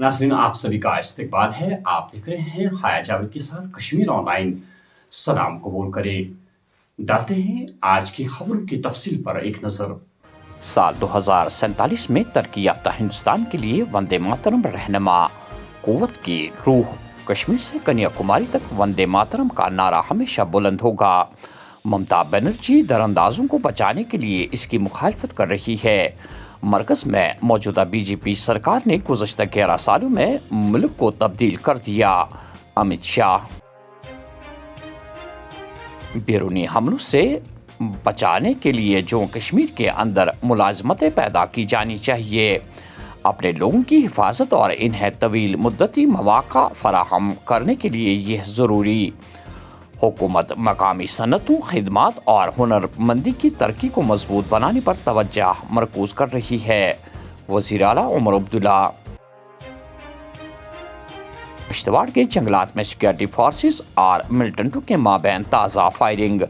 नाज़रीन, आप सभी का इस्तकबाल है। आप देख रहे हैं हाया जावेद के साथ कश्मीर ऑनलाइन। सलाम कबूल करें। डालते हैं आज की खबरों की तफसील पर एक नज़र। साल 2047 में तरक्की याफ्ता हिंदुस्तान के लिए वंदे मातरम रहनुमा कुव्वत की रूह। कश्मीर से कन्याकुमारी तक वंदे मातरम का नारा हमेशा बुलंद होगा। ममता बनर्जी दरअंदाजों को बचाने के लिए इसकी मुखालफत कर रही है। मरकज़ में मौजूदा बीजेपी सरकार ने गुज़श्ता 11 सालों में मुल्क को तब्दील कर दिया। अमित शाह। बैरूनी हमलों से बचाने के लिए जम्मू कश्मीर के अंदर मुलाजमतें पैदा की जानी चाहिए। अपने लोगों की हिफाजत और इन्हें तवील मुद्दती मौक़ा फराहम करने के लिए यह ज़रूरी। हुकूमत मकामी सनतों, खिदमात और हुनरमंदी की तरक्की को मजबूत बनाने पर तवज्जो मरकूज कर रही है। वज़ीर आला उमर अब्दुल्ला। किश्तवाड़ के जंगलात में सिक्योरिटी फोर्सेस और मिलिटेंटों के माबैन ताज़ा फायरिंग।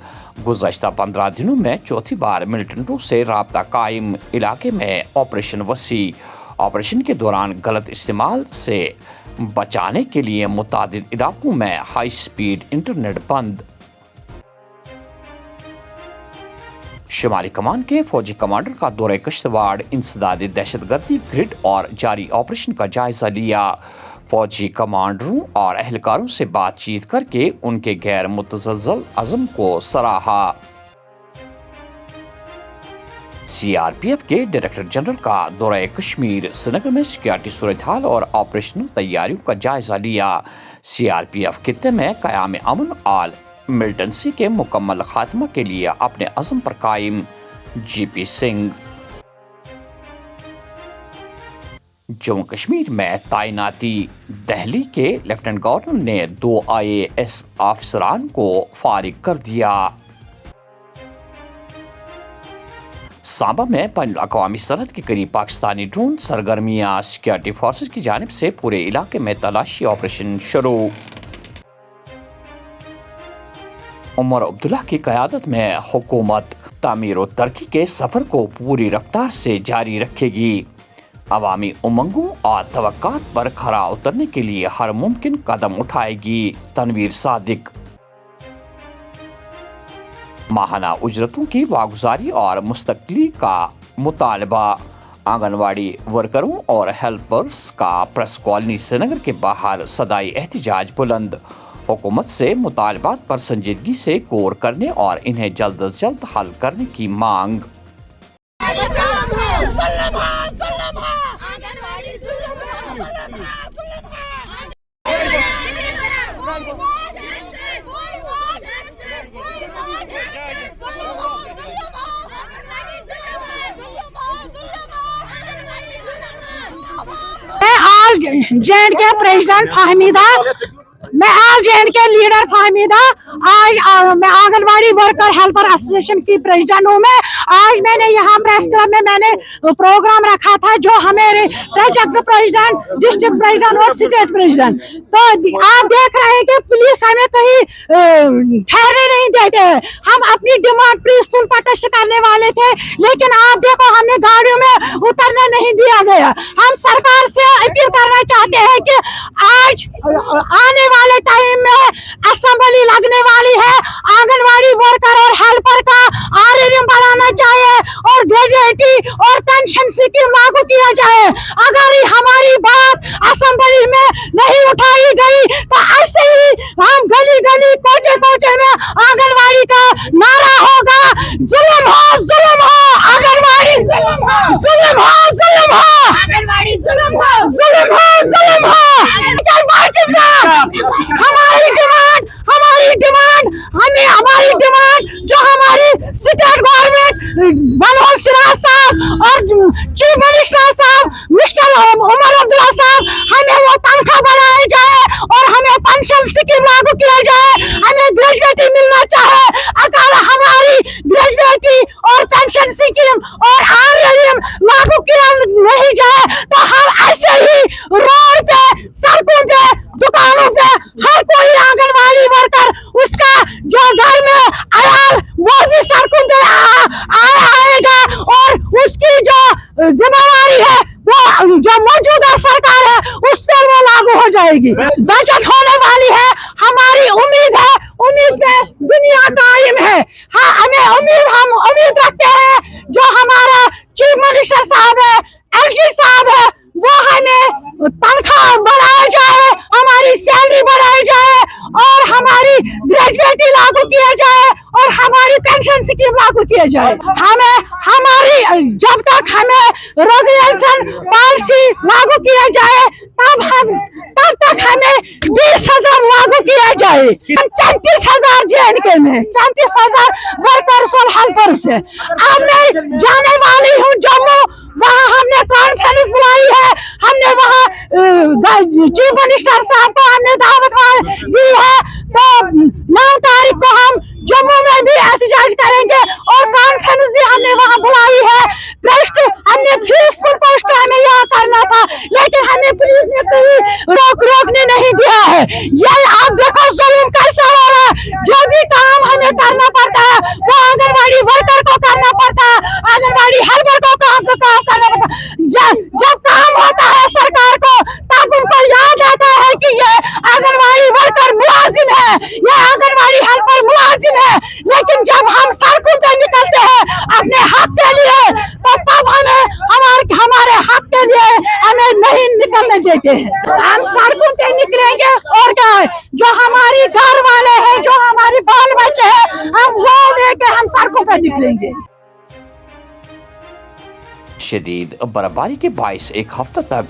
गुज़श्ता 15 दिनों में चौथी बार मिलिटेंटों से राब्ता कायम। इलाके में ऑपरेशन वसी। ऑपरेशन के दौरान गलत इस्तेमाल से बचाने के लिए मुतादिद इलाकों में हाई स्पीड इंटरनेट बंद। शुमाली कमान के फौजी कमांडर का दौरे किश्तवाड़। इंसदादी दहशतगर्दी ग्रिड और जारी ऑपरेशन का जायजा लिया। फौजी कमांडरों और एहलकारों से बातचीत करके उनके गैर मुतज़ल्ज़ल अज़म को सराहा। CRPF के डायरेक्टर जनरल का दौरा कश्मीर। श्रीनगर में सिक्योरिटी सूरत हाल और ऑपरेशनल तैयारियों का जायजा लिया। CRPF खित्ते में क़याम अमन और मिलिटेंसी के मुकम्मल खात्मा के लिए अपने अज़म पर कायम। GP सिंह। जम्मू कश्मीर में तैनाती। दिल्ली के लेफ्टिनेंट गवर्नर ने 2 IAS अफसरान को फारिग कर दिया। सांबा में बैनुल अक़वामी सरहद के करीब पाकिस्तानी ड्रोन सरगर्मियां। सिक्योरिटी फोर्सेस की जानिब से पूरे इलाके में तलाशी ऑपरेशन शुरू। उमर अब्दुल्ला की क़यादत में हुकूमत तामीर और तरक्की के सफ़र को पूरी रफ्तार से जारी रखेगी। अवामी उमंगों और तवक्कात पर खरा उतरने के लिए हर मुमकिन कदम उठाएगी। तनवीर सादिक। माहाना उजरतों की वागुजारी और मुस्तकिली का मुतालबा। आंगनवाड़ी वर्करों और हेल्पर्स का प्रेस कॉलोनी श्रीनगर के बाहर सदाई एहतजाज बुलंद। हुकूमत से मुतालबात पर संजीदगी से गौर करने और इन्हें जल्द अज जल्द हल करने की मांग। जेएंड के प्रेसिडेंट फाहमीदा, मैं ऑल जेएंड के लीडर फाहमीदा। आज मैं आंगनवाड़ी वर्कर हेल्पर एसोसिएशन की प्रेसिडेंट हूँ। मैं आज मैंने यहाँ प्रेस क्लब में मैंने प्रोग्राम रखा था जो हमें प्रोजेक्ट प्रेसिडेंट, डिस्ट्रिक्ट प्रेसिडेंट और स्टेट प्रेसिडेंट। तो आप देख रहे हैं कि पुलिस हमें कहीं ठहरने नहीं देते हैं। हम अपनी डिमांड पीसफुल प्रोटेस्ट करने वाले थे, लेकिन आप देखो हमें गाड़ियों में उतरने नहीं दिया गया। हम सरकार से अपील करना चाहते हैं कि आज आने वाले टाइम में असेंबली लगने वाली है। आंगनवाड़ी वर्कर और हेल्पर का आरएनएम बढ़ाना चाहिए और ग्रेजुएटी और पेंशन स्कीम लागू किया जाए। अगर हमारी बात असेंबली में नहीं उठाई गई तो ऐसे ही हम गली गली कोचे कोचे में आंगनवाड़ी का नारा होगा। जुल्म हो आंगनवाड़ी, जुल्म हो आंगनवाड़ी, जुल्म हो। हमारी डिमांड जो हमारी स्टेट गवर्नमेंट मनोहर सिन्हा साहब और चीफ मिनिस्टर साहब मिस्टर उमर अब्दुल्ला साहब, हमें वो तनख्वाह बढ़ाई जाए और हमें पेंशन स्कीम लागू किया जाए। हमें ग्रेजुएटी मिलना चाहे। अगर हमारी ग्रेजुएटी और पेंशन स्कीम और आरएनएम लागू किया नहीं जाए तो हम ऐसे ही रोड पे, सड़कों पे, दुकानों पे हर कोई आंगनवाड़ी वर्कर उसका जो घर में आया वो भी सड़कों पे आएगा और उसकी जो जिम्मेदारी है वो जो मौजूदा सरकार है उस पर वो लागू हो जाएगी। बचत होने वाली है, हमारी उम्मीद है, उम्मीद पे दुनिया कायम है। हाँ, हम उम्मीद रखते हैं जो हमारा चीफ मिनिस्टर साहब है, एलजी साहब है, वो हमें तनख्वाह बढ़ाया जाए, हमारी सैलरी बढ़ाई जाए और हमारी ग्रेजुएटी लागू किया जाए और हमारी पेंशन स्कीम लागू किया जाए। हमें हमारी जब तक हमें रेगुलेशन पॉलिसी लागू किया जाए तब तक हमें 20,000 लागू किया जाए। 34,000 JNK में 34,000 वर्कर्स और हेल्पर्स है। अब मैं जाने वाली हूँ जम्मू, वहाँ हमने कॉन्फ्रेंस बुलाई है, हमने वहाँ चीफ मिनिस्टर साहब को हमने दावत दी है, तो 9 तारीख को हम जम्मू में भी एहतजाज करेंगे और कॉन्फ्रेंस भी हमने वहाँ बुलाई है। प्रोटेस्ट हमने पीसफुल प्रोटेस्ट हमें यहाँ करना था, लेकिन हमें पुलिस ने कहीं रोकने नहीं दिया है। ये आप देखो जुल्म कैसा हो रहा है। जो भी काम हमें करना पड़ता है वो आंगनबाड़ी वर्कर को करना पड़ता है, आंगनबाड़ी हेल्पर को काम करना पड़ता है। जब काम होता है सरकार को तब उनको याद आता है कि ये आंगनबाड़ी वर्कर मुलाजिम है, ये आंगनबाड़ी हेल्पर मुलाजिम है। लेकिन जब हम सड़कों पे निकलते हैं अपने हक के लिए तो तब हमारे हक के लिए हमें नहीं निकलने देते हैं। हम सड़कों पे निकलेंगे और क्या है, जो हमारी घर वाले हैं, जो हमारे बाल बच्चे हैं, हम वो लेके हम सड़कों पे निकलेंगे। शदीद बर्फबारी के बायस एक हफ्ता तक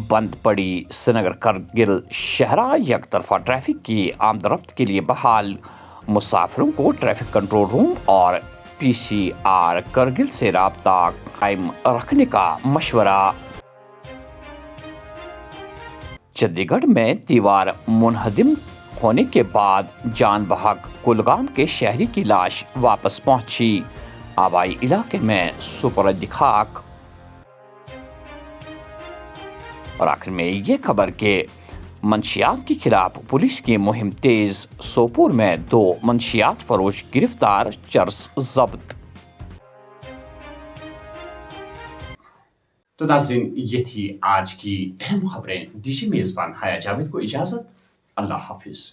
बंद पड़ी श्रीनगर करगिल शहरा एक तरफा ट्रैफिक की आमदरफ्त के लिए बहाल। मुसाफिरों को ट्रैफिक कंट्रोल रूम और PCR करगिल से राब्ता कायम रखने का मशवरा। चंडीगढ़ में दीवार मुनहदिम होने के बाद जान बहक कुलगाम के शहरी की लाश वापस पहुंची। आबाई इलाके में सुपरद खाक। और आखिर में ये खबर के मंशियात के खिलाफ पुलिस की मुहिम तेज। सोपोर में 2 मंशियात फरोश गिरफ्तार, चर्स जब्त। तो नाज़रीन, ये थी आज की अहम खबरें। दीजिए मेजबान हाया जावेद को इजाजत। अल्लाह हाफिज।